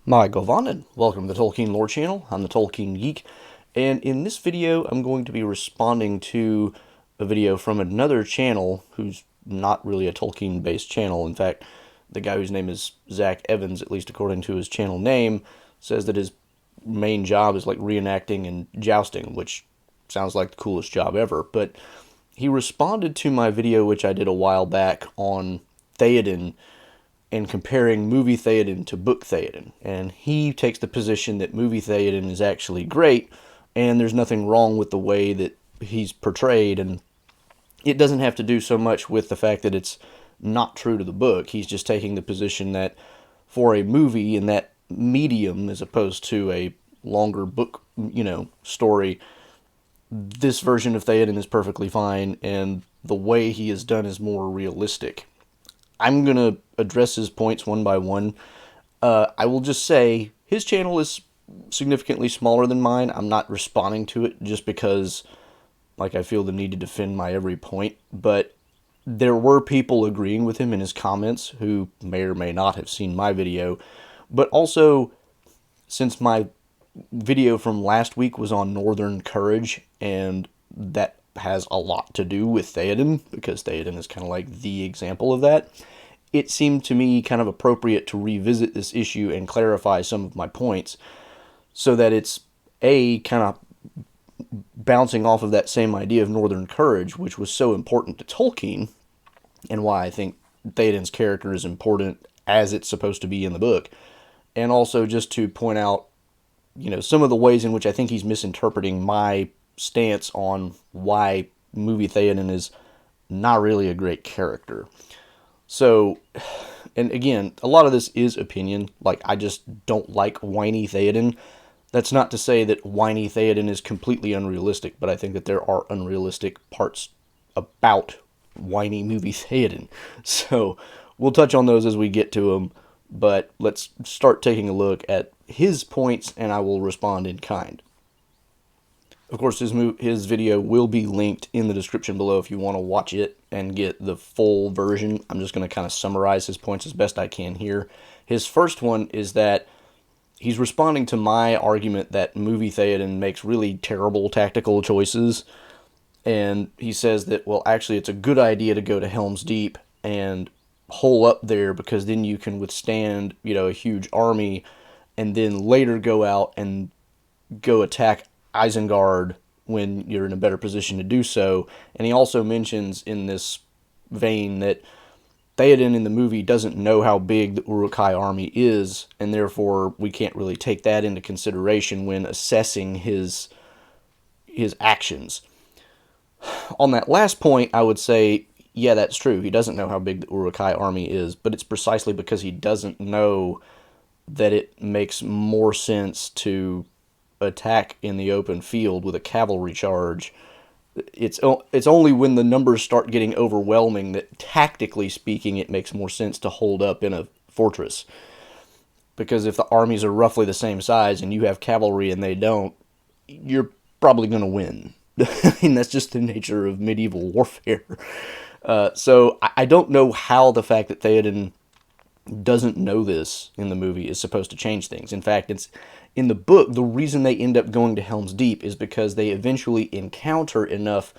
My Govanen, welcome to the Tolkien Lore Channel. I'm the Tolkien Geek, and in this video I'm going to be responding to a video from another channel who's not really a Tolkien-based channel. In fact, the guy whose name is Zach Evans, at least according to his channel name, says that his main job is like reenacting and jousting, which sounds like the coolest job ever. But he responded to my video, which I did a while back on Theoden, and comparing movie Theoden to book Theoden. And he takes the position that movie Theoden is actually great, and there's nothing wrong with the way that he's portrayed, and it doesn't have to do so much with the fact that it's not true to the book. He's just taking the position that for a movie in that medium, as opposed to a longer book, story, this version of Theoden is perfectly fine, and the way he is done is more realistic. I'm going to address his points one by one. I will just say his channel is significantly smaller than mine. I'm not responding to it just because I feel the need to defend my every point. But there were people agreeing with him in his comments who may or may not have seen my video. But also, since my video from last week was on Northern Courage, and that has a lot to do with Theoden, because Theoden is kind of like the example of that, it seemed to me kind of appropriate to revisit this issue and clarify some of my points, so that it's kind of bouncing off of that same idea of Northern Courage, which was so important to Tolkien, and why I think Theoden's character is important as it's supposed to be in the book, and also just to point out, some of the ways in which I think he's misinterpreting my stance on why movie Theoden is not really a great character. So, and again, a lot of this is opinion. I just don't like whiny Theoden. That's not to say that whiny Theoden is completely unrealistic, but I think that there are unrealistic parts about whiny movie Theoden. So, we'll touch on those as we get to them, but let's start taking a look at his points, and I will respond in kind. Of course, his video will be linked in the description below if you want to watch it and get the full version. I'm just going to kind of summarize his points as best I can here. His first one is that he's responding to my argument that movie Theoden makes really terrible tactical choices. And he says that, well, actually, it's a good idea to go to Helm's Deep and hole up there, because then you can withstand, a huge army, and then later go out and go attack Isengard when you're in a better position to do so. And he also mentions in this vein that Theoden in the movie doesn't know how big the Uruk-hai army is, and therefore we can't really take that into consideration when assessing his actions. On that last point, I would say, yeah, that's true. He doesn't know how big the Uruk-hai army is, but it's precisely because he doesn't know that it makes more sense to attack in the open field with a cavalry charge. It's only when the numbers start getting overwhelming that, tactically speaking, it makes more sense to hold up in a fortress. Because if the armies are roughly the same size and you have cavalry and they don't, you're probably going to win. I mean, that's just the nature of medieval warfare. So I don't know how the fact that Theoden doesn't know this in the movie is supposed to change things. In fact, it's in the book, the reason they end up going to Helm's Deep is because they eventually encounter enough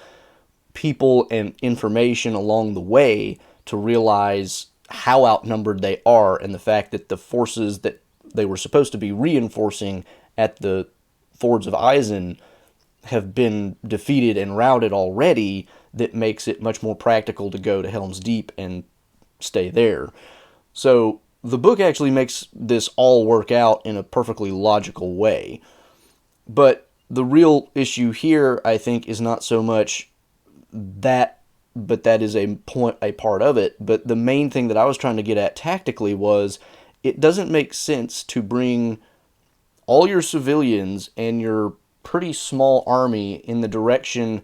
people and information along the way to realize how outnumbered they are, and the fact that the forces that they were supposed to be reinforcing at the fords of Isen have been defeated and routed already, that makes it much more practical to go to Helm's Deep and stay there. So the book actually makes this all work out in a perfectly logical way. But the real issue here, I think, is not so much that, but that is a part of it. But the main thing that I was trying to get at tactically was, it doesn't make sense to bring all your civilians and your pretty small army in the direction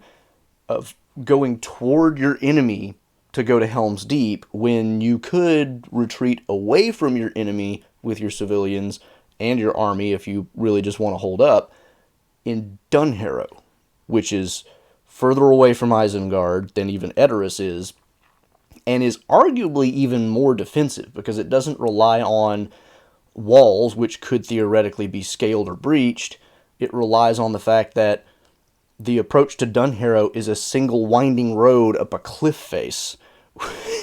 of going toward your enemy to go to Helm's Deep, when you could retreat away from your enemy with your civilians and your army, if you really just want to hold up, in Dunharrow, which is further away from Isengard than even Edoras is, and is arguably even more defensive, because it doesn't rely on walls, which could theoretically be scaled or breached. It relies on the fact that the approach to Dunharrow is a single winding road up a cliff face,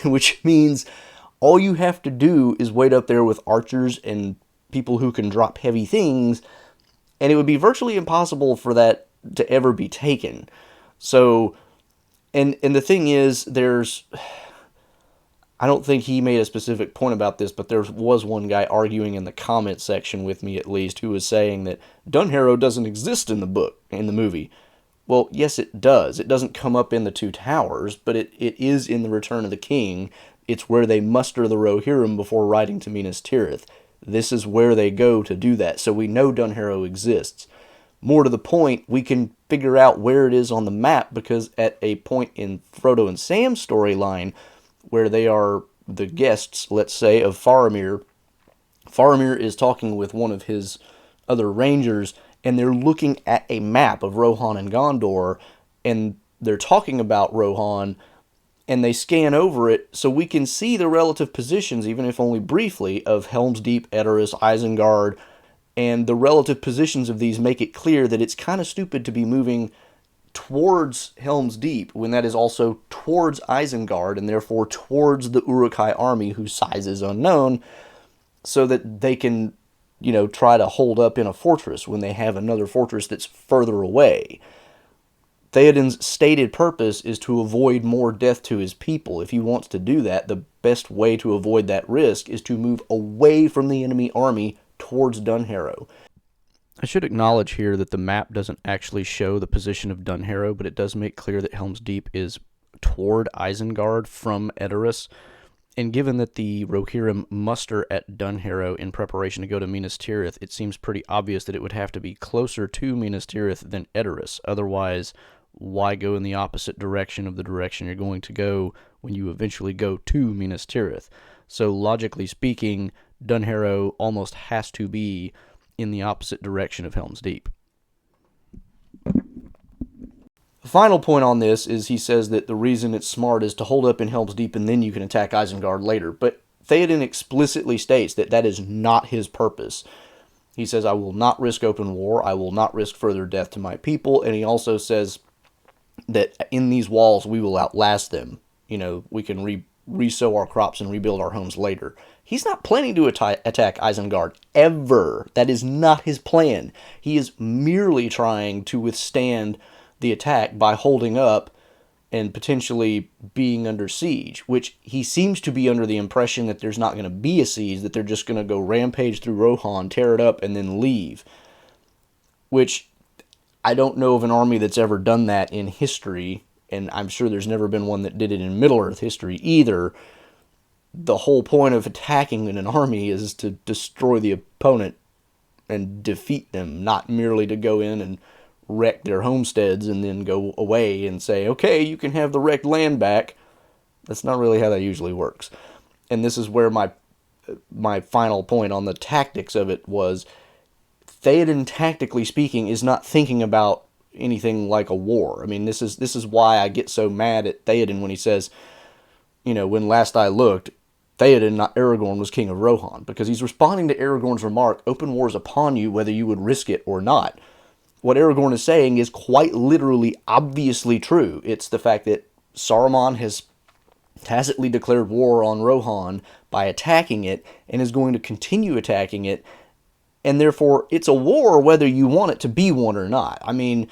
which means all you have to do is wait up there with archers and people who can drop heavy things, and it would be virtually impossible for that to ever be taken. So, and the thing is, I don't think he made a specific point about this, but there was one guy arguing in the comment section with me, at least, who was saying that Dunharrow doesn't exist in the movie. Well, yes, it does. It doesn't come up in the Two Towers, but it is in the Return of the King. It's where they muster the Rohirrim before riding to Minas Tirith. This is where they go to do that, so we know Dunharrow exists. More to the point, we can figure out where it is on the map, because at a point in Frodo and Sam's storyline, where they are the guests, let's say, of Faramir, Faramir is talking with one of his other rangers, and they're looking at a map of Rohan and Gondor, and they're talking about Rohan, and they scan over it, so we can see the relative positions, even if only briefly, of Helm's Deep, Edoras, Isengard, and the relative positions of these make it clear that it's kind of stupid to be moving towards Helm's Deep when that is also towards Isengard, and therefore towards the Uruk-hai army, whose size is unknown, so that they can, try to hold up in a fortress when they have another fortress that's further away. Theoden's stated purpose is to avoid more death to his people. If he wants to do that, the best way to avoid that risk is to move away from the enemy army towards Dunharrow. I should acknowledge here that the map doesn't actually show the position of Dunharrow, but it does make clear that Helm's Deep is toward Isengard from Edoras. And given that the Rohirrim muster at Dunharrow in preparation to go to Minas Tirith, it seems pretty obvious that it would have to be closer to Minas Tirith than Edoras. Otherwise, why go in the opposite direction of the direction you're going to go when you eventually go to Minas Tirith? So logically speaking, Dunharrow almost has to be in the opposite direction of Helm's Deep. The final point on this is he says that the reason it's smart is to hold up in Helm's Deep and then you can attack Isengard later. But Theoden explicitly states that that is not his purpose. He says, I will not risk open war, I will not risk further death to my people, and he also says that in these walls we will outlast them. We can re-sow our crops and rebuild our homes later. He's not planning to attack Isengard, ever. That is not his plan. He is merely trying to withstand the attack by holding up and potentially being under siege, which he seems to be under the impression that there's not going to be a siege, that they're just going to go rampage through Rohan, tear it up, and then leave. Which, I don't know of an army that's ever done that in history, and I'm sure there's never been one that did it in Middle-earth history either. The whole point of attacking in an army is to destroy the opponent and defeat them, not merely to go in and wreck their homesteads and then go away and say, okay, you can have the wrecked land back. That's not really how that usually works. And this is where my final point on the tactics of it was, Theoden, tactically speaking, is not thinking about anything like a war. I mean, this is why I get so mad at Theoden when he says, when last I looked, Theoden, not Aragorn, was king of Rohan, because he's responding to Aragorn's remark, open war is upon you whether you would risk it or not. What Aragorn is saying is quite literally obviously true. It's the fact that Saruman has tacitly declared war on Rohan by attacking it and is going to continue attacking it, and therefore it's a war whether you want it to be one or not. I mean,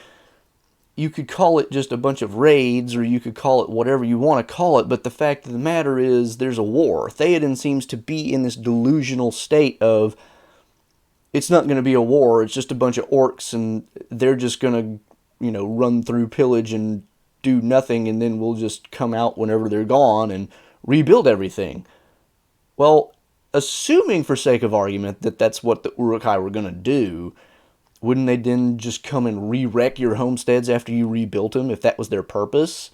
you could call it just a bunch of raids, or you could call it whatever you want to call it, but the fact of the matter is there's a war. Theoden seems to be in this delusional state of, it's not going to be a war, it's just a bunch of orcs, and they're just going to, run through, pillage, and do nothing, and then we'll just come out whenever they're gone and rebuild everything. Well, assuming for sake of argument that that's what the Uruk-hai were going to do, wouldn't they then just come and re-wreck your homesteads after you rebuilt them, if that was their purpose?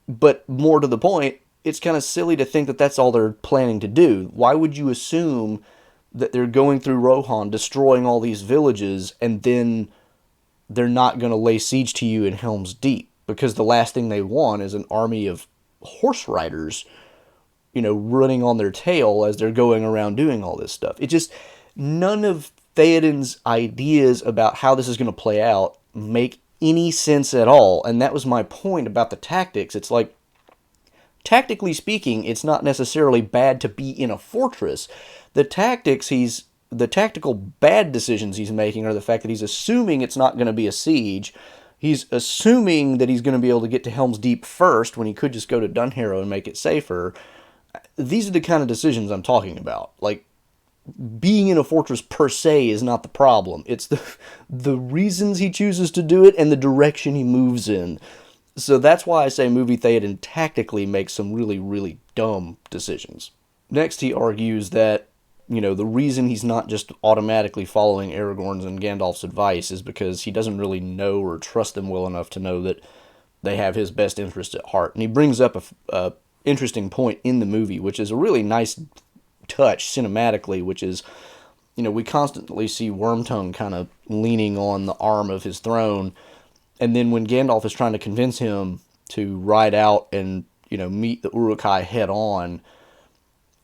But more to the point, it's kind of silly to think that that's all they're planning to do. Why would you assume that they're going through Rohan, destroying all these villages, and then they're not going to lay siege to you in Helm's Deep? Because the last thing they want is an army of horse riders, running on their tail as they're going around doing all this stuff. It just, none of Theoden's ideas about how this is going to play out make any sense at all. And that was my point about the tactics. It's like, tactically speaking, it's not necessarily bad to be in a fortress. The tactical bad decisions he's making are the fact that he's assuming it's not going to be a siege. He's assuming that he's going to be able to get to Helm's Deep first when he could just go to Dunharrow and make it safer. These are the kind of decisions I'm talking about. Like, being in a fortress per se is not the problem. It's the reasons he chooses to do it and the direction he moves in. So that's why I say movie Theoden tactically makes some really, really dumb decisions. Next, he argues that, the reason he's not just automatically following Aragorn's and Gandalf's advice is because he doesn't really know or trust them well enough to know that they have his best interest at heart. And he brings up a interesting point in the movie, which is a really nice touch cinematically, which is, we constantly see Wormtongue kind of leaning on the arm of his throne, and then when Gandalf is trying to convince him to ride out and, meet the Uruk-hai head on,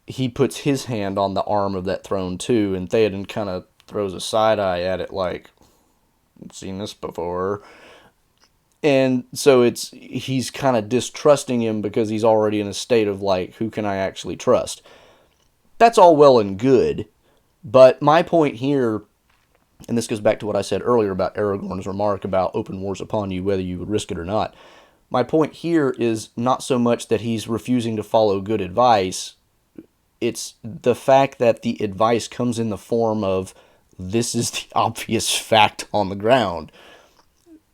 he puts his hand on the arm of that throne too, and Theoden kind of throws a side eye at it like, I've seen this before. And so he's kind of distrusting him because he's already in a state of like, who can I actually trust? That's all well and good, but my point here, and this goes back to what I said earlier about Aragorn's remark about open wars upon you, whether you would risk it or not. My point here is not so much that he's refusing to follow good advice. It's the fact that the advice comes in the form of, this is the obvious fact on the ground.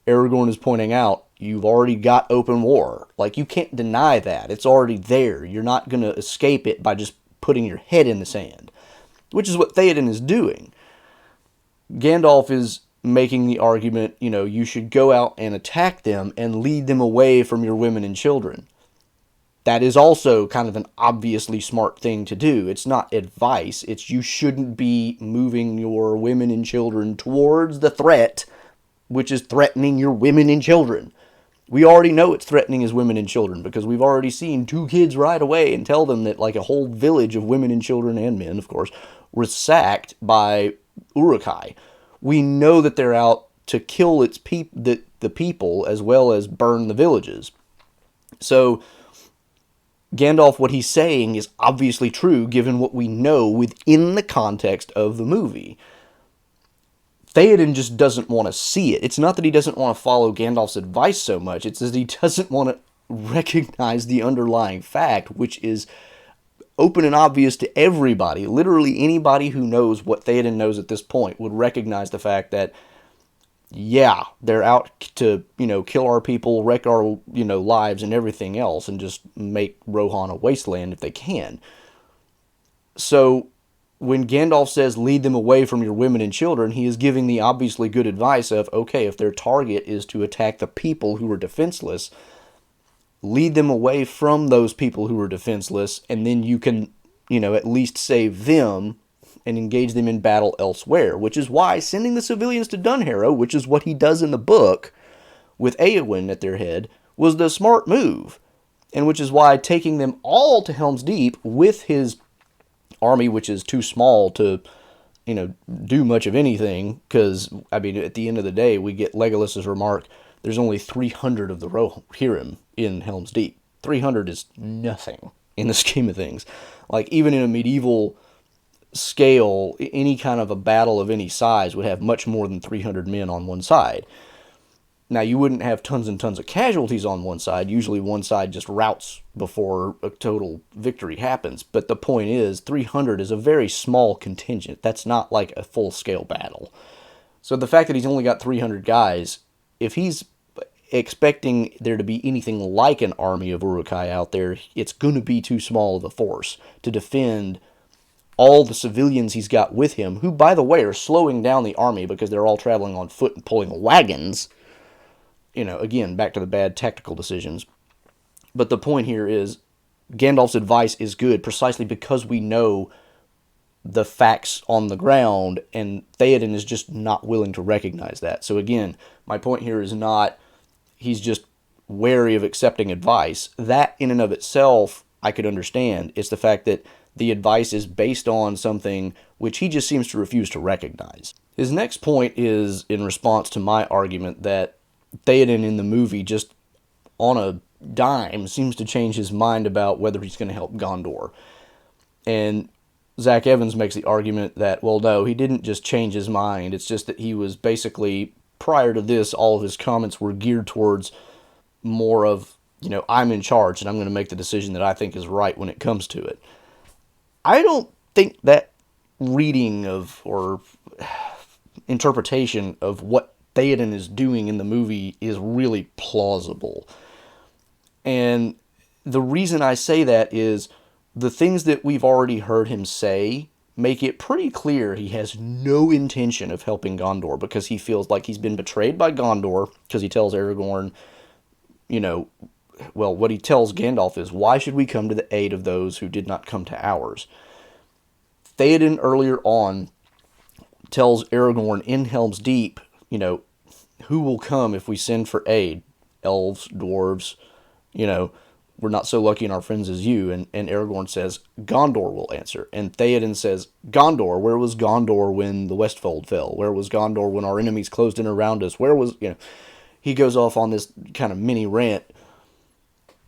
Aragorn is pointing out, you've already got open war. Like, you can't deny that. It's already there. You're not going to escape it by just putting your head in the sand, which is what Theoden is doing. Gandalf is making the argument, you should go out and attack them and lead them away from your women and children. That is also kind of an obviously smart thing to do. It's not advice. It's you shouldn't be moving your women and children towards the threat, which is threatening your women and children. We already know it's threatening his women and children because we've already seen 2 kids ride away and tell them that like a whole village of women and children and men, of course, were sacked by Uruk-hai. We know that they're out to kill the people as well as burn the villages. So Gandalf, what he's saying is obviously true given what we know within the context of the movie. Theoden just doesn't want to see it. It's not that he doesn't want to follow Gandalf's advice so much. It's that he doesn't want to recognize the underlying fact, which is open and obvious to everybody. Literally anybody who knows what Theoden knows at this point would recognize the fact that, yeah, they're out to, kill our people, wreck our, lives and everything else, and just make Rohan a wasteland if they can. So when Gandalf says, lead them away from your women and children, he is giving the obviously good advice of, okay, if their target is to attack the people who are defenseless, lead them away from those people who are defenseless, and then you can, at least save them and engage them in battle elsewhere, which is why sending the civilians to Dunharrow, which is what he does in the book, with Eowyn at their head, was the smart move, and which is why taking them all to Helm's Deep with his army, which is too small to, do much of anything, because, at the end of the day, we get Legolas's remark, there's only 300 of the Rohirrim in Helm's Deep. 300 is nothing in the scheme of things. Like, even in a medieval scale, any kind of a battle of any size would have much more than 300 men on one side. Now, you wouldn't have tons and tons of casualties on one side. Usually one side just routs before a total victory happens. But the point is, 300 is a very small contingent. That's not like a full-scale battle. So the fact that he's only got 300 guys, if he's expecting there to be anything like an army of Uruk-hai out there, it's going to be too small of a force to defend all the civilians he's got with him, who, by the way, are slowing down the army because they're all traveling on foot and pulling wagons. Again, back to the bad tactical decisions. But the point here is, Gandalf's advice is good precisely because we know the facts on the ground, and Theoden is just not willing to recognize that. So again, my point here is not he's just wary of accepting advice. That in and of itself I could understand. It's the fact that the advice is based on something which he just seems to refuse to recognize. His next point is in response to my argument that Theoden in the movie just on a dime seems to change his mind about whether he's going to help Gondor. And Zach Evans makes the argument that, well, no, he didn't just change his mind. It's just that he was basically, prior to this, all of his comments were geared towards more of, I'm in charge and I'm going to make the decision that I think is right when it comes to it. I don't think that reading of or interpretation of what Theoden is doing in the movie is really plausible. And the reason I say that is the things that we've already heard him say make it pretty clear he has no intention of helping Gondor because he feels like he's been betrayed by Gondor because he tells Aragorn, what he tells Gandalf is, why should we come to the aid of those who did not come to ours? Theoden earlier on tells Aragorn in Helm's Deep, who will come if we send for aid? Elves, dwarves, we're not so lucky in our friends as you. And Aragorn says, Gondor will answer. And Theoden says, Gondor, where was Gondor when the Westfold fell? Where was Gondor when our enemies closed in around us? Where was, he goes off on this kind of mini rant.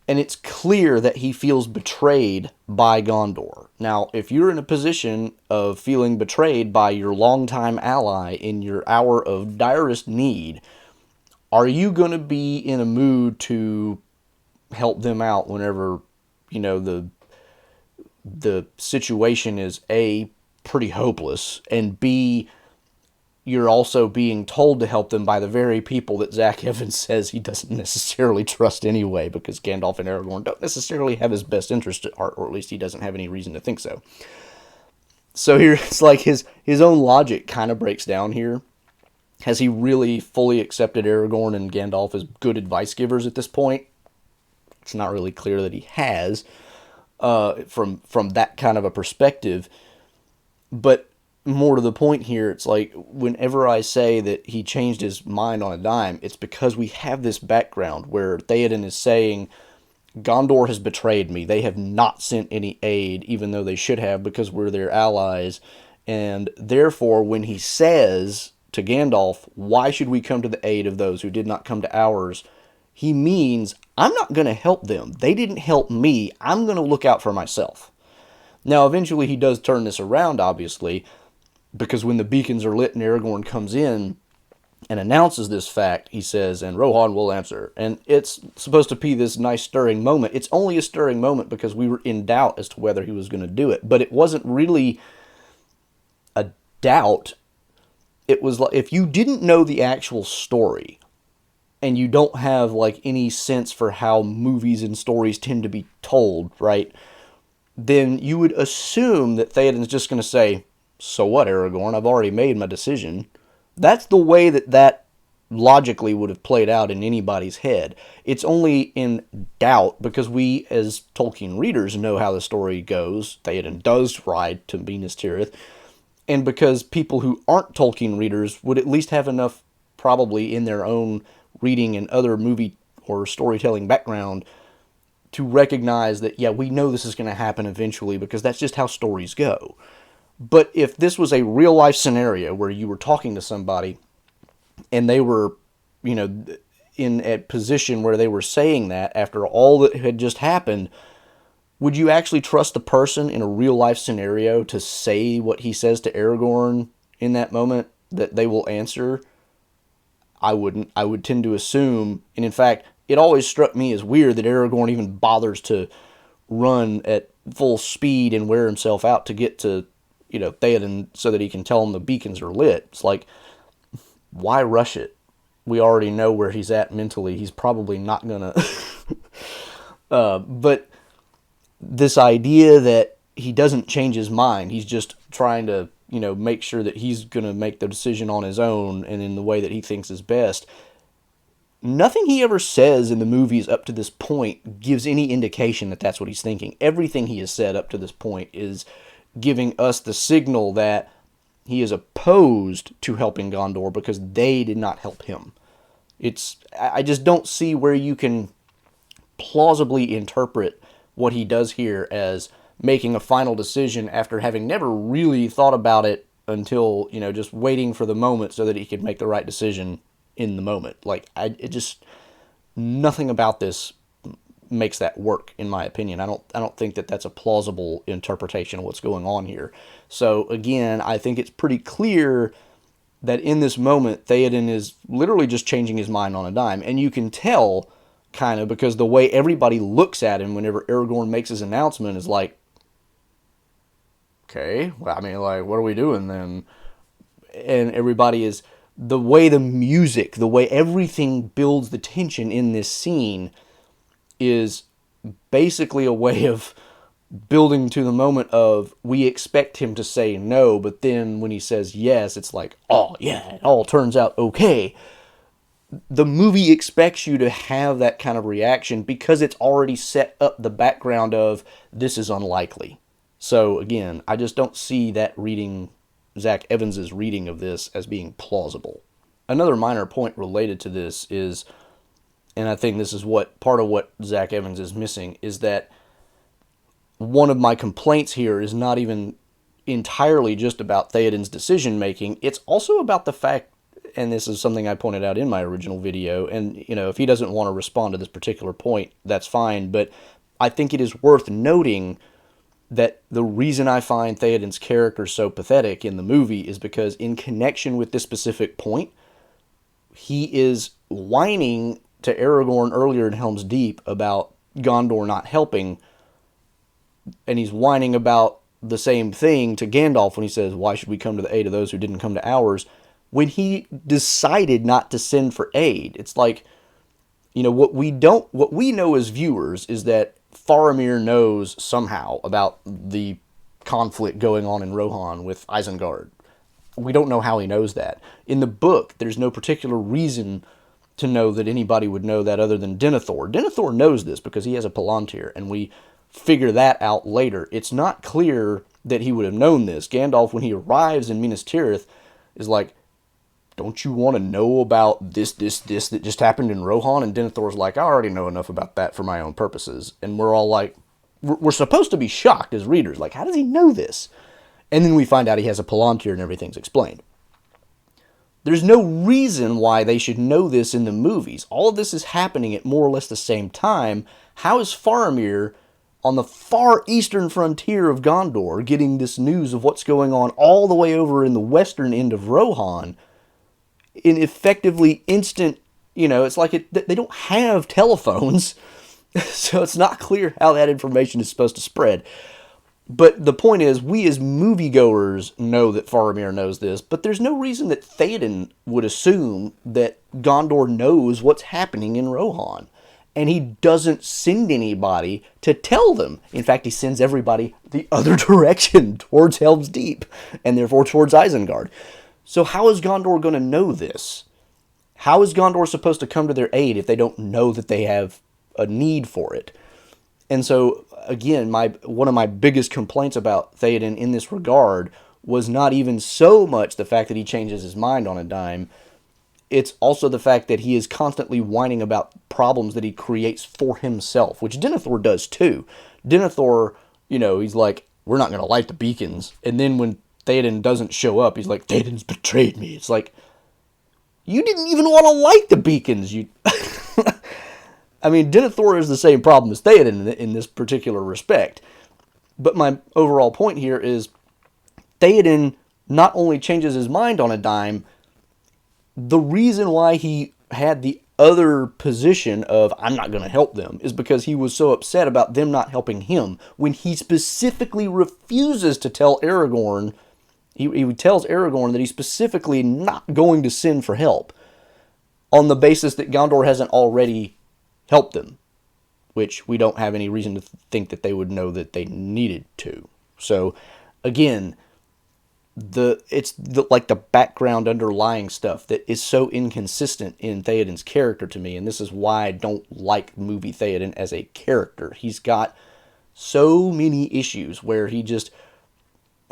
And it's clear that he feels betrayed by Gondor. Now, if you're in a position of feeling betrayed by your longtime ally in your hour of direst need, are you going to be in a mood to help them out whenever, the situation is A, pretty hopeless, and B, you're also being told to help them by the very people that Zach Evans says he doesn't necessarily trust anyway, because Gandalf and Aragorn don't necessarily have his best interest at heart, or at least he doesn't have any reason to think so. So here, it's like his own logic kind of breaks down here. Has he really fully accepted Aragorn and Gandalf as good advice givers at this point? It's not really clear that he has, from that kind of a perspective. But more to the point here, it's like whenever I say that he changed his mind on a dime, it's because we have this background where Theoden is saying, Gondor has betrayed me. They have not sent any aid, even though they should have, because we're their allies. And therefore, when he says to Gandalf, why should we come to the aid of those who did not come to ours? He means, I'm not going to help them. They didn't help me. I'm going to look out for myself. Now, eventually he does turn this around, obviously, because when the beacons are lit and Aragorn comes in and announces this fact, he says, and Rohan will answer. And it's supposed to be this nice stirring moment. It's only a stirring moment because we were in doubt as to whether he was going to do it. But it wasn't really a doubt. It was like, if you didn't know the actual story, and you don't have like any sense for how movies and stories tend to be told, right? Then you would assume that Theoden's just going to say, so what, Aragorn? I've already made my decision. That's the way that logically would have played out in anybody's head. It's only in doubt because we, as Tolkien readers, know how the story goes. Theoden does ride to Minas Tirith. And because people who aren't Tolkien readers would at least have enough, probably in their own reading and other movie or storytelling background, to recognize that, yeah, we know this is going to happen eventually because that's just how stories go. But if this was a real life scenario where you were talking to somebody and they were, in a position where they were saying that after all that had just happened, would you actually trust the person in a real life scenario to say what he says to Aragorn in that moment that they will answer? I wouldn't. I would tend to assume, and in fact, it always struck me as weird that Aragorn even bothers to run at full speed and wear himself out to get to, Theoden so that he can tell him the beacons are lit. It's like, why rush it? We already know where he's at mentally. He's probably not gonna. But this idea that he doesn't change his mind, he's just trying to, make sure that he's going to make the decision on his own and in the way that he thinks is best. Nothing he ever says in the movies up to this point gives any indication that that's what he's thinking. Everything he has said up to this point is giving us the signal that he is opposed to helping Gondor because they did not help him. I just don't see where you can plausibly interpret what he does here as making a final decision after having never really thought about it until, just waiting for the moment so that he could make the right decision in the moment. Like, nothing about this makes that work, in my opinion. I don't think that that's a plausible interpretation of what's going on here. So again, I think it's pretty clear that in this moment, Theoden is literally just changing his mind on a dime. And you can tell, kind of, because the way everybody looks at him whenever Aragorn makes his announcement is like, okay, well, I mean, like, what are we doing then? And everybody is, the way the music, the way everything builds the tension in this scene is basically a way of building to the moment of, we expect him to say no, but then when he says yes, it's like, oh yeah, it all turns out okay. The movie expects you to have that kind of reaction because it's already set up the background of, this is unlikely. So again, I just don't see that reading, Zach Evans's reading of this, as being plausible. Another minor point related to this is, and I think this is what part of what Zach Evans is missing, is that one of my complaints here is not even entirely just about Theoden's decision making. It's also about the fact, and this is something I pointed out in my original video, and if he doesn't want to respond to this particular point, that's fine, but I think it is worth noting that the reason I find Theoden's character so pathetic in the movie is because, in connection with this specific point, he is whining to Aragorn earlier in Helm's Deep about Gondor not helping, and he's whining about the same thing to Gandalf when he says, why should we come to the aid of those who didn't come to ours, when he decided not to send for aid. It's like, what we know as viewers is that Faramir knows somehow about the conflict going on in Rohan with Isengard. We don't know how he knows that. In the book, there's no particular reason to know that anybody would know that other than Denethor. Denethor knows this because he has a Palantir, and we figure that out later. It's not clear that he would have known this. Gandalf, when he arrives in Minas Tirith, is like, don't you want to know about this that just happened in Rohan? And Denethor's like, I already know enough about that for my own purposes. And we're all like, we're supposed to be shocked as readers. Like, how does he know this? And then we find out he has a Palantir and everything's explained. There's no reason why they should know this in the movies. All of this is happening at more or less the same time. How is Faramir on the far eastern frontier of Gondor getting this news of what's going on all the way over in the western end of Rohan in effectively instant, it's like they don't have telephones, so it's not clear how that information is supposed to spread. But the point is, we as moviegoers know that Faramir knows this, but there's no reason that Theoden would assume that Gondor knows what's happening in Rohan. And he doesn't send anybody to tell them. In fact, he sends everybody the other direction, towards Helm's Deep, and therefore towards Isengard. So how is Gondor going to know this? How is Gondor supposed to come to their aid if they don't know that they have a need for it? And so, again, one of my biggest complaints about Theoden in this regard was not even so much the fact that he changes his mind on a dime. It's also the fact that he is constantly whining about problems that he creates for himself, which Denethor does too. Denethor, he's like, we're not going to light the beacons. And then when Theoden doesn't show up, he's like, Theoden's betrayed me. It's like, you didn't even want to light the beacons. I mean, Denethor is the same problem as Theoden in this particular respect. But my overall point here is, Theoden not only changes his mind on a dime, the reason why he had the other position of, I'm not going to help them, is because he was so upset about them not helping him, when he specifically refuses to tell Aragorn. He tells Aragorn that he's specifically not going to send for help on the basis that Gondor hasn't already helped them, which we don't have any reason to think that they would know that they needed to. So, again, it's the background underlying stuff that is so inconsistent in Theoden's character to me, and this is why I don't like movie Theoden as a character. He's got so many issues where he just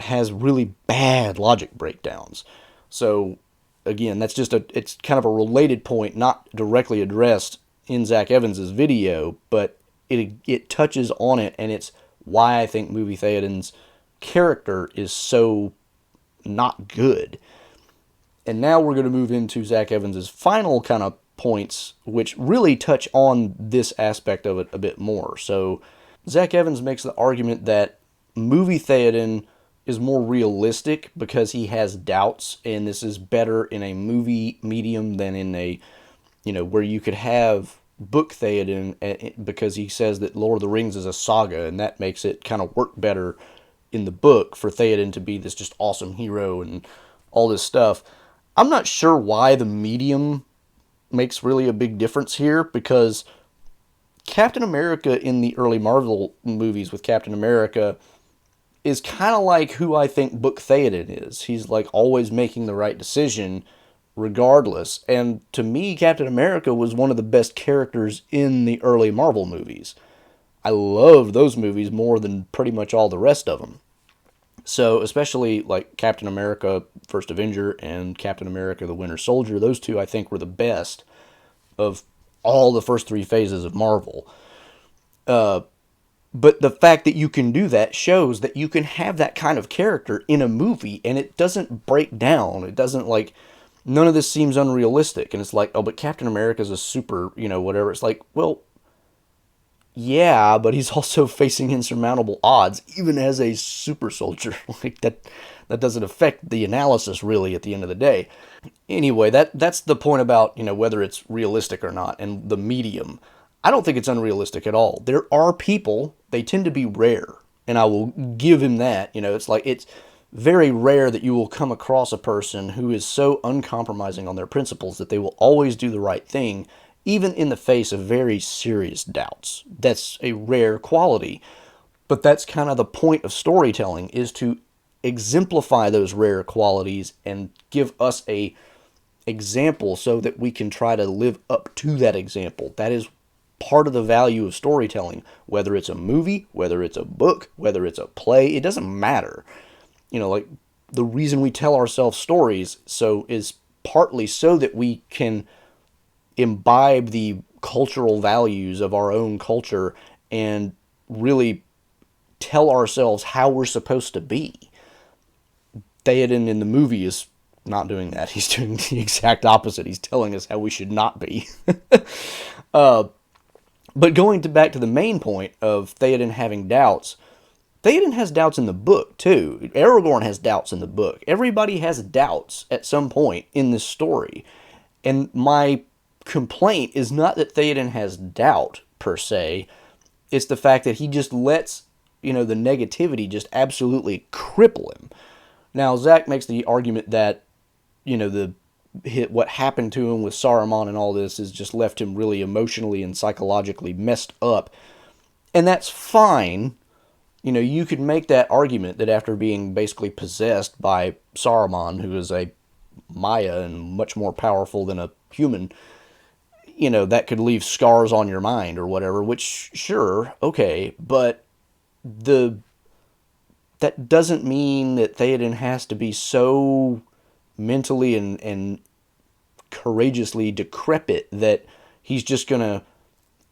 has really bad logic breakdowns. So, again, it's kind of a related point, not directly addressed in Zach Evans's video, but it touches on it, and it's why I think movie Theoden's character is so not good. And now we're going to move into Zach Evans's final kind of points, which really touch on this aspect of it a bit more. So Zach Evans makes the argument that movie Theoden is more realistic because he has doubts, and this is better in a movie medium than in a, where you could have book Theoden, because he says that Lord of the Rings is a saga, and that makes it kind of work better in the book for Theoden to be this just awesome hero and all this stuff. I'm not sure why the medium makes really a big difference here, because Captain America in the early Marvel movies with Captain America is kind of like who I think Book Theoden is. He's like always making the right decision regardless. And to me, Captain America was one of the best characters in the early Marvel movies. I loved those movies more than pretty much all the rest of them. So especially like Captain America First Avenger and Captain America the Winter Soldier, those two I think were the best of all the first three phases of Marvel. But the fact that you can do that shows that you can have that kind of character in a movie and it doesn't break down. It doesn't none of this seems unrealistic. And it's like, oh, but Captain America's a super, whatever. It's like, well, yeah, but he's also facing insurmountable odds, even as a super soldier. That doesn't affect the analysis really at the end of the day. Anyway, that's the point about, whether it's realistic or not and the medium. I don't think it's unrealistic at all. There are people, they tend to be rare, and I will give him that. It's very rare that you will come across a person who is so uncompromising on their principles that they will always do the right thing, even in the face of very serious doubts. That's a rare quality. But that's kind of the point of storytelling, is to exemplify those rare qualities and give us a example so that we can try to live up to that example. That is part of the value of storytelling, whether it's a movie, whether it's a book, whether it's a play, it doesn't matter. The reason we tell ourselves stories is partly so that we can imbibe the cultural values of our own culture and really tell ourselves how we're supposed to be. Theoden in the movie is not doing that. He's doing the exact opposite. He's telling us how we should not be. But going back to the main point of Theoden having doubts, Theoden has doubts in the book, too. Aragorn has doubts in the book. Everybody has doubts at some point in this story. And my complaint is not that Theoden has doubt, per se. It's the fact that he just lets, the negativity just absolutely cripple him. Now, Zach makes the argument that, what happened to him with Saruman and all this has just left him really emotionally and psychologically messed up. And that's fine. You could make that argument that after being basically possessed by Saruman, who is a Maya and much more powerful than a human, that could leave scars on your mind or whatever, which, sure, okay, but that doesn't mean that Theoden has to be so mentally and courageously decrepit that he's just going to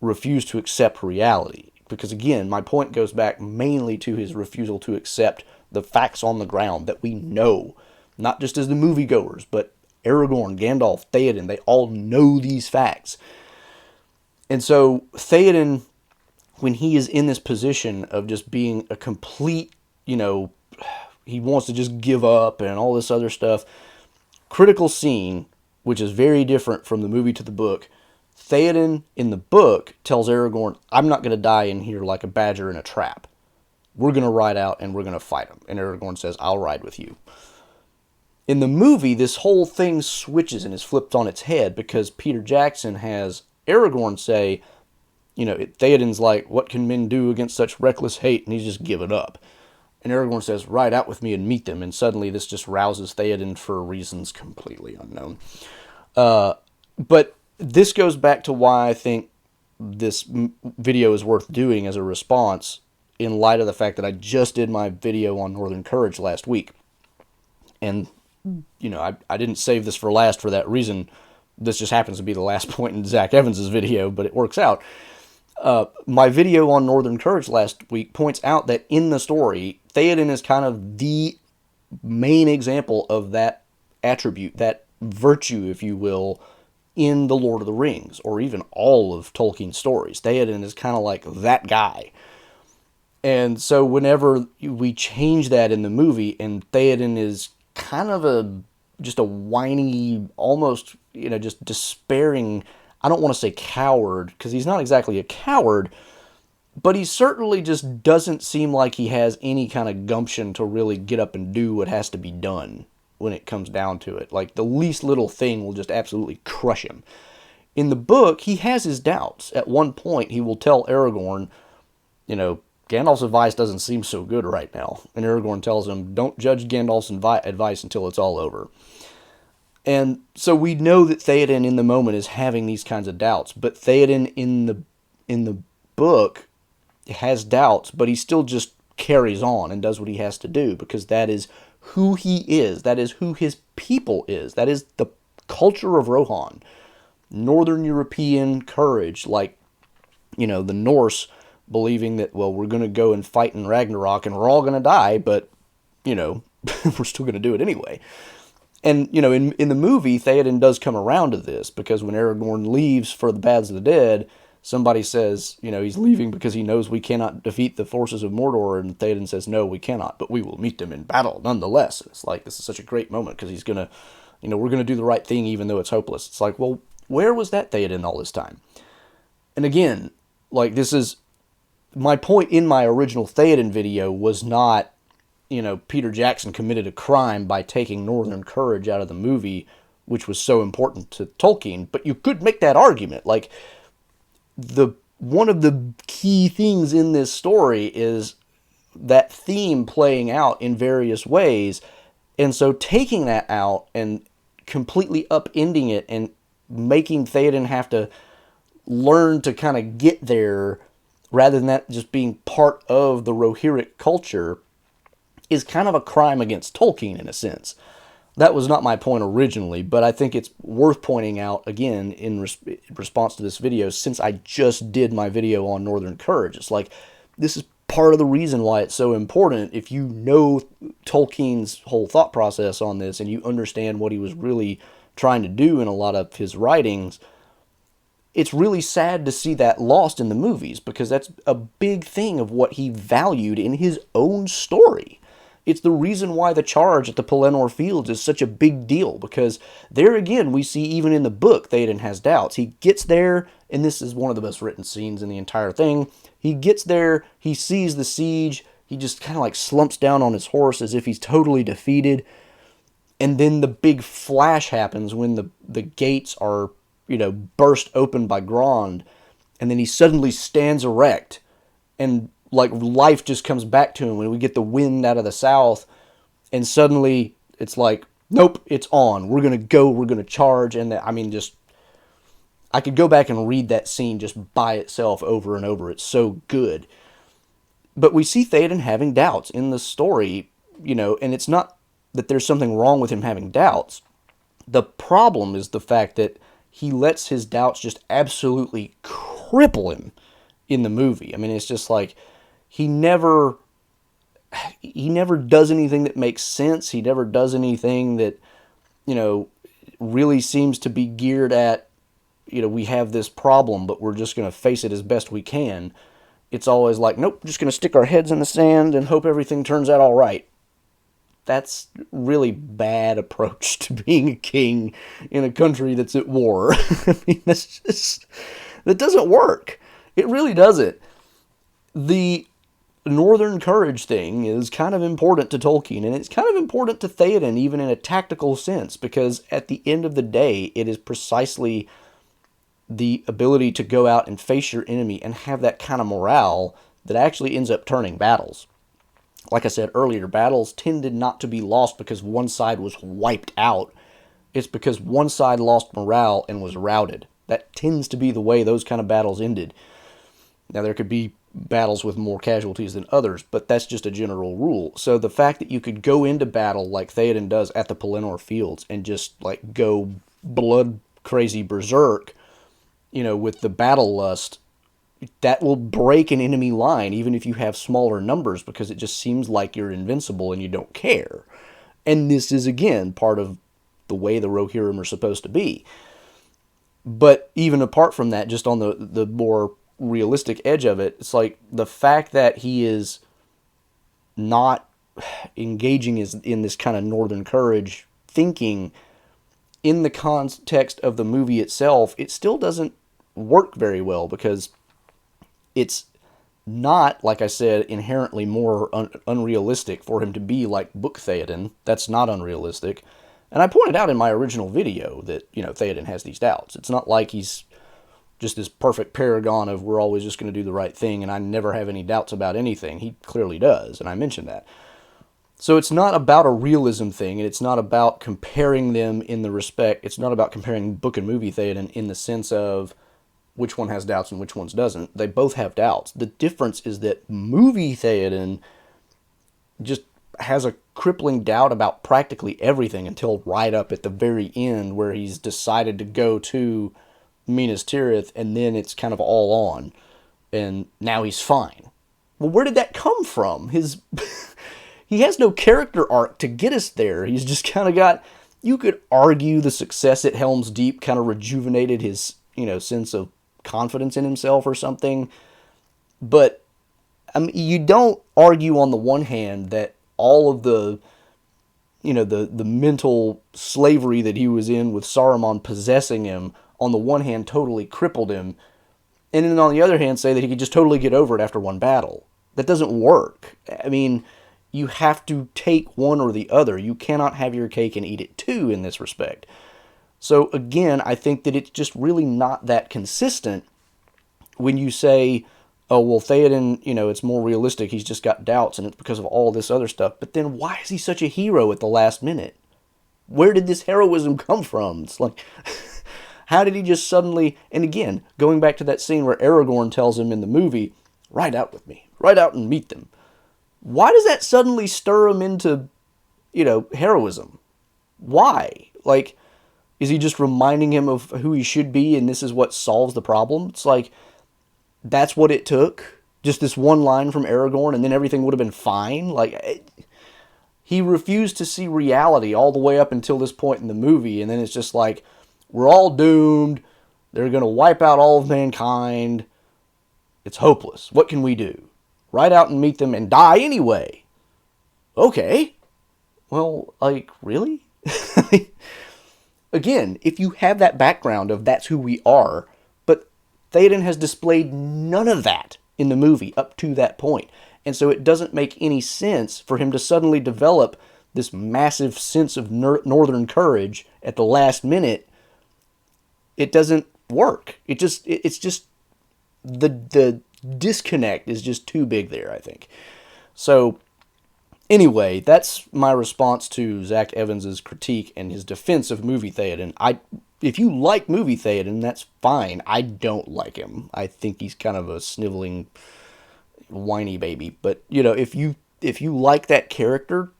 refuse to accept reality. Because again, my point goes back mainly to his refusal to accept the facts on the ground that we know, not just as the moviegoers, but Aragorn, Gandalf, Theoden, they all know these facts. And so Theoden, when he is in this position of just being a complete, he wants to just give up and all this other stuff, critical scene, which is very different from the movie to the book. Theoden in the book tells Aragorn, I'm not going to die in here like a badger in a trap. We're going to ride out and we're going to fight him. And Aragorn says, I'll ride with you. In the movie, this whole thing switches and is flipped on its head because Peter Jackson has Aragorn say, Theoden's like, what can men do against such reckless hate? And he's just given up. And Aragorn says, ride out with me and meet them. And suddenly this just rouses Theoden for reasons completely unknown. But this goes back to why I think this video is worth doing as a response in light of the fact that I just did my video on Northern Courage last week. And, I didn't save this for last for that reason. This just happens to be the last point in Zach Evans's video, but it works out. My video on Northern Courage last week points out that in the story, Theoden is kind of the main example of that attribute, that virtue, if you will, in the Lord of the Rings, or even all of Tolkien's stories. Theoden is kind of like that guy. And so whenever we change that in the movie, and Theoden is kind of just a whiny, almost, just despairing, I don't want to say coward, because he's not exactly a coward, but he certainly just doesn't seem like he has any kind of gumption to really get up and do what has to be done when it comes down to it. Like, the least little thing will just absolutely crush him. In the book, he has his doubts. At one point, he will tell Aragorn, Gandalf's advice doesn't seem so good right now. And Aragorn tells him, don't judge Gandalf's advice until it's all over. And so we know that Theoden in the moment is having these kinds of doubts. But Theoden in the book has doubts, but he still just carries on and does what he has to do, because that is who he is. That is who his people is. That is the culture of Rohan. Northern European courage, like, the Norse believing that, well, we're going to go and fight in Ragnarok and we're all going to die, but, we're still going to do it anyway. And, in the movie, Theoden does come around to this, because when Aragorn leaves for the Baths of the Dead, somebody says, he's leaving because he knows we cannot defeat the forces of Mordor, and Theoden says, no, we cannot, but we will meet them in battle nonetheless. And it's like, this is such a great moment, because he's going to, we're going to do the right thing even though it's hopeless. It's like, well, where was that Theoden all this time? And again, like, this is, my point in my original Theoden video was not, Peter Jackson committed a crime by taking Northern Courage out of the movie, which was so important to Tolkien, but you could make that argument. Like, one of the key things in this story is that theme playing out in various ways, and so taking that out and completely upending it and making Theoden have to learn to kind of get there rather than that just being part of the Rohirric culture is kind of a crime against Tolkien in a sense. That was not my point originally, but I think it's worth pointing out again in response to this video, since I just did my video on Northern Courage. It's like, this is part of the reason why it's so important. If you know Tolkien's whole thought process on this and you understand what he was really trying to do in a lot of his writings, it's really sad to see that lost in the movies, because that's a big thing of what he valued in his own story. It's the reason why the charge at the Pelennor Fields is such a big deal, because there again, we see even in the book, Theoden has doubts. He gets there, and this is one of the best written scenes in the entire thing. He gets there, he sees the siege, he just kind of like slumps down on his horse as if he's totally defeated. And then the big flash happens when the gates are, burst open by Grond, and then he suddenly stands erect, and like life just comes back to him when we get the wind out of the south, and suddenly it's like, nope, it's on. We're going to go, we're going to charge. And I could go back and read that scene just by itself over and over. It's so good. But we see Theoden having doubts in the story, and it's not that there's something wrong with him having doubts. The problem is the fact that he lets his doubts just absolutely cripple him in the movie. I mean, it's just like, he never does anything that makes sense. He never does anything that, really seems to be geared at, we have this problem, but we're just going to face it as best we can. It's always like, nope, just going to stick our heads in the sand and hope everything turns out all right. That's really bad approach to being a king in a country that's at war. I mean, that doesn't work. It really doesn't. The Northern Courage thing is kind of important to Tolkien, and it's kind of important to Theoden, even in a tactical sense, because at the end of the day, it is precisely the ability to go out and face your enemy and have that kind of morale that actually ends up turning battles. Like I said earlier, battles tended not to be lost because one side was wiped out. It's because one side lost morale and was routed. That tends to be the way those kind of battles ended. Now, there could be battles with more casualties than others, but that's just a general rule. So the fact that you could go into battle like Theoden does at the Pelennor Fields and just like go blood crazy berserk, with the battle lust, that will break an enemy line even if you have smaller numbers, because it just seems like you're invincible and you don't care. And this is, again, part of the way the Rohirrim are supposed to be. But even apart from that, just on the more realistic edge of it, it's like the fact that he is not engaging in this kind of Northern Courage thinking in the context of the movie itself, it still doesn't work very well, because it's not, like I said, inherently more unrealistic for him to be like Book Theoden. That's not unrealistic. And I pointed out in my original video that, Theoden has these doubts. It's not like he's just this perfect paragon of we're always just going to do the right thing and I never have any doubts about anything. He clearly does, and I mentioned that. So it's not about a realism thing, and it's not about comparing them in the respect, it's not about comparing book and movie Theoden in the sense of which one has doubts and which ones doesn't. They both have doubts. The difference is that movie Theoden just has a crippling doubt about practically everything until right up at the very end, where he's decided to go to Minas Tirith, and then it's kind of all on, and now he's fine. Well, where did that come from? He has no character arc to get us there. He's just kind of got, you could argue the success at Helm's Deep kind of rejuvenated his, sense of confidence in himself or something. But you don't argue on the one hand that all of the mental slavery that he was in with Saruman possessing him, on the one hand, totally crippled him, and then on the other hand, say that he could just totally get over it after one battle. That doesn't work. I mean, you have to take one or the other. You cannot have your cake and eat it too in this respect. So again, I think that it's just really not that consistent when you say, oh, well, Theoden, it's more realistic, he's just got doubts, and it's because of all this other stuff. But then why is he such a hero at the last minute? Where did this heroism come from? It's like, how did he just suddenly, and again, going back to that scene where Aragorn tells him in the movie, ride out with me, ride out and meet them. Why does that suddenly stir him into, heroism? Why? Like, is he just reminding him of who he should be, and this is what solves the problem? It's like, that's what it took? Just this one line from Aragorn, and then everything would have been fine? He refused to see reality all the way up until this point in the movie, and then it's just like, we're all doomed, they're going to wipe out all of mankind, it's hopeless, what can we do? Ride out and meet them and die anyway. Okay. Well, really? Again, if you have that background of that's who we are, but Theoden has displayed none of that in the movie up to that point. And so it doesn't make any sense for him to suddenly develop this massive sense of northern courage at the last minute. It doesn't work. It's just the disconnect is just too big there, I think. So anyway, that's my response to Zach Evans's critique and his defense of movie Theoden. If you like movie Theoden, that's fine. I don't like him. I think he's kind of a sniveling, whiny baby. But if you like that character,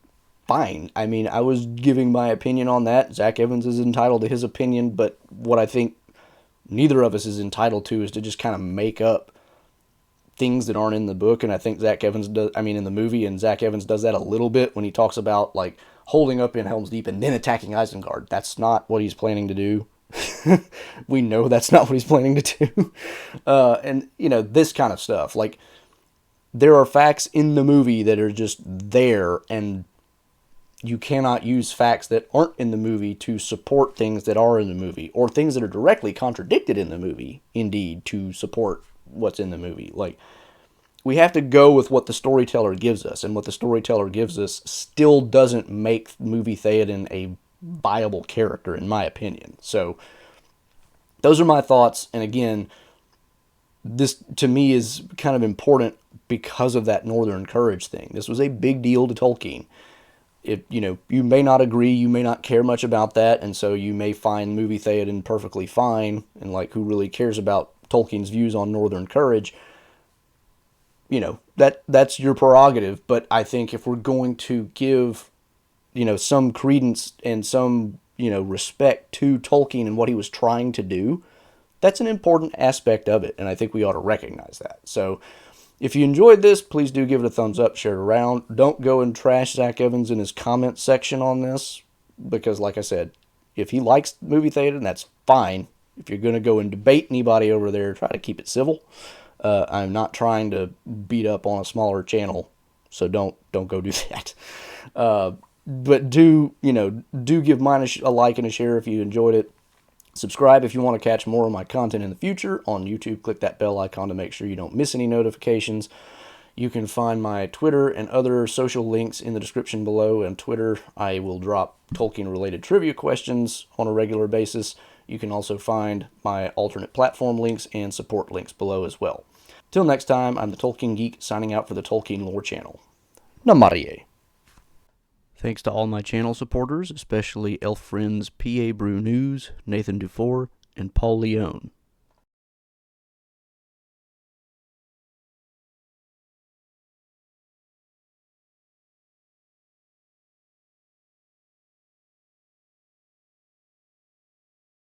fine. I mean, I was giving my opinion on that. Zach Evans is entitled to his opinion, but what I think neither of us is entitled to is to just kind of make up things that aren't in the book. And I think Zach Evans does, in the movie, and Zach Evans does that a little bit when he talks about holding up in Helm's Deep and then attacking Isengard. That's not what he's planning to do. We know that's not what he's planning to do. And this kind of stuff, there are facts in the movie that are just there, and you cannot use facts that aren't in the movie to support things that are in the movie, or things that are directly contradicted in the movie, indeed, to support what's in the movie. We have to go with what the storyteller gives us, and what the storyteller gives us still doesn't make movie Theoden a viable character, in my opinion. So those are my thoughts, and again, this to me is kind of important because of that Northern Courage thing. This was a big deal to Tolkien. You may not agree, you may not care much about that, and so you may find movie Theoden perfectly fine, and who really cares about Tolkien's views on Northern Courage? That's your prerogative, but I think if we're going to give, some credence and some, respect to Tolkien and what he was trying to do, that's an important aspect of it, and I think we ought to recognize that. So if you enjoyed this, please do give it a thumbs up, share it around. Don't go and trash Zach Evans in his comment section on this, because like I said, if he likes movie Theoden, that's fine. If you're going to go and debate anybody over there, try to keep it civil. I'm not trying to beat up on a smaller channel, so don't go do that. But do give mine a like and a share if you enjoyed it. Subscribe if you want to catch more of my content in the future on YouTube. Click that bell icon to make sure you don't miss any notifications. You can find my Twitter and other social links in the description below. And Twitter, I will drop Tolkien-related trivia questions on a regular basis. You can also find my alternate platform links and support links below as well. Till next time, I'm the Tolkien Geek, signing out for the Tolkien Lore Channel. Namarie. Thanks to all my channel supporters, especially Elf Friends P.A. Brew News, Nathan Dufour, and Paul Leone.